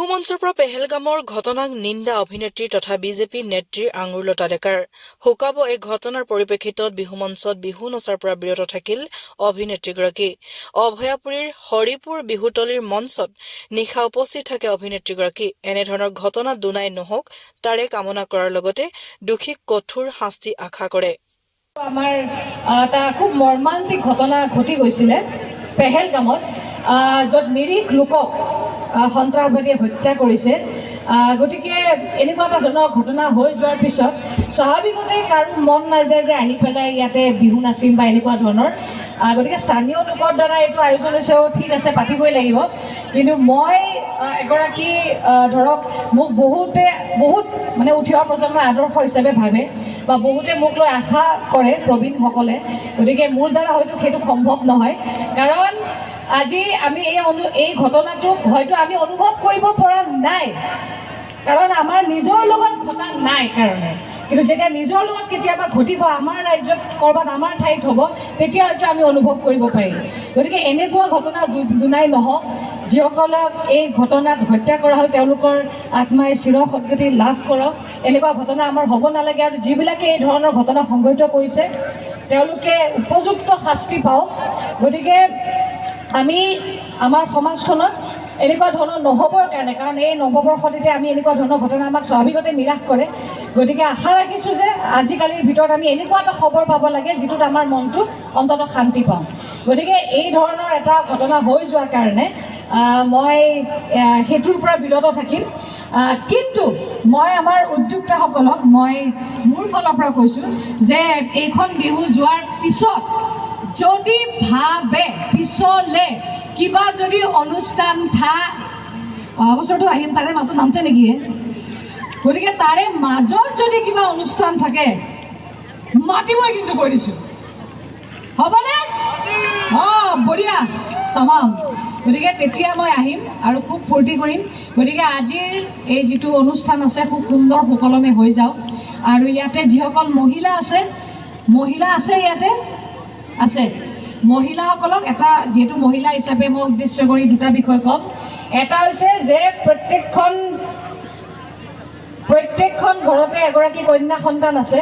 বিহু মঞ্চৰ পৰা পেহেলগামৰ ঘটনাক নিন্দা অভিনেত্ৰী তথা বিজেপি নেত্ৰী আঙুৰলতা ডেকাৰ হুকাব এই ঘটনাৰ পৰিপ্ৰেক্ষিতত বিহু মঞ্চত বিহু নচাৰ পৰা বিৰত থাকিল অভিনেত্ৰীগৰাকী অভয়াপুৰীৰ হৰিপুৰ বিহুতলীৰ মঞ্চত নিশা উপস্থিত থাকে অভিনেত্ৰীগৰাকী এনেধৰণৰ ঘটনা দুনাই নহওক তাৰে কামনা কৰাৰ লগতে দুখীক কঠোৰ শাস্তি আশা কৰে আমাৰ এটা খুব মৰ্মান্তিক ঘটনা ঘটি গৈছিলে পেহেলগামত য'ত নিৰীহ লোকক সন্ত্ৰাসবাদীয়ে হত্যা কৰিছে গতিকে এনেকুৱা এটা ধৰণৰ ঘটনা হৈ যোৱাৰ পিছত স্বাভাৱিকতে কাৰো মন নাযায় যে আহি পেলাই ইয়াতে বিহু নাচিম বা এনেকুৱা ধৰণৰ গতিকে স্থানীয় লোকৰ দ্বাৰা এইটো আয়োজন হৈছেও ঠিক আছে পাতিবই লাগিব কিন্তু মই এগৰাকী ধৰক মোক বহুত মানে উঠি অহা প্ৰজন্মৰ আদৰ্শ হিচাপে ভাবে বা বহুতে মোক লৈ আশা কৰে প্ৰবীণসকলে গতিকে মোৰ দ্বাৰা হয়তো সেইটো সম্ভৱ নহয় কাৰণ আজি আমি এই ঘটনাটোক হয়তো আমি অনুভৱ কৰিব পৰা নাই কাৰণ আমাৰ নিজৰ লগত ঘটা নাই কাৰণে কিন্তু যেতিয়া নিজৰ লগত কেতিয়াবা ঘটিব আমাৰ ৰাজ্যত ক'ৰবাত আমাৰ ঠাইত হ'ব তেতিয়া হয়তো আমি অনুভৱ কৰিব পাৰিম গতিকে এনেকুৱা ঘটনা দুনাই নহওক যিসকলক এই ঘটনাত হত্যা কৰা হয় তেওঁলোকৰ আত্মাই চিৰ সদ্গতি লাভ কৰক এনেকুৱা ঘটনা আমাৰ হ'ব নালাগে আৰু যিবিলাকে এই ধৰণৰ ঘটনা সংঘটিত কৰিছে তেওঁলোকে উপযুক্ত শাস্তি পাওক গতিকে আমি আমাৰ সমাজখনত এনেকুৱা ধৰণৰ নহ'বৰ কাৰণে কাৰণ এই নৱবৰ্ষত এতিয়া আমি এনেকুৱা ধৰণৰ ঘটনা আমাক স্বাভাৱিকতে নিৰাশ কৰে গতিকে আশা ৰাখিছোঁ যে আজিকালিৰ ভিতৰত আমি এনেকুৱা এটা খবৰ পাব লাগে যিটোত আমাৰ মনটো অন্ততঃ শান্তি পাওঁ গতিকে এই ধৰণৰ এটা ঘটনা হৈ যোৱাৰ কাৰণে মই সেইটোৰ পৰা বিৰত থাকিম কিন্তু মই আমাৰ উদ্যোক্তাসকলক মই মোৰ ফালৰ পৰা কৈছোঁ যে এইখন বিহু যোৱাৰ পিছত যদি ভাবে পিছলে কিবা যদি অনুষ্ঠান অহা বছৰটো আহিম তাৰে মাজত নামতে নেকি গতিকে তাৰে মাজত যদি কিবা অনুষ্ঠান থাকে মাতিবই কিন্তু কৈ দিছোঁ হ'বনে বঢ়িয়া তামাম গতিকে তেতিয়া মই আহিম আৰু খুব ফূৰ্তি কৰিম গতিকে আজিৰ এই যিটো অনুষ্ঠান আছে খুব সুন্দৰ সুকলমে হৈ যাওক আৰু ইয়াতে যিসকল মহিলা আছে ইয়াতে আছে মহিলাসকলক এটা যেহেতু মহিলা হিচাপে মই উদ্দেশ্য কৰি দুটা বিষয় ক'ম এটা হৈছে যে প্ৰত্যেকখন ঘৰতে এগৰাকী কন্যা সন্তান আছে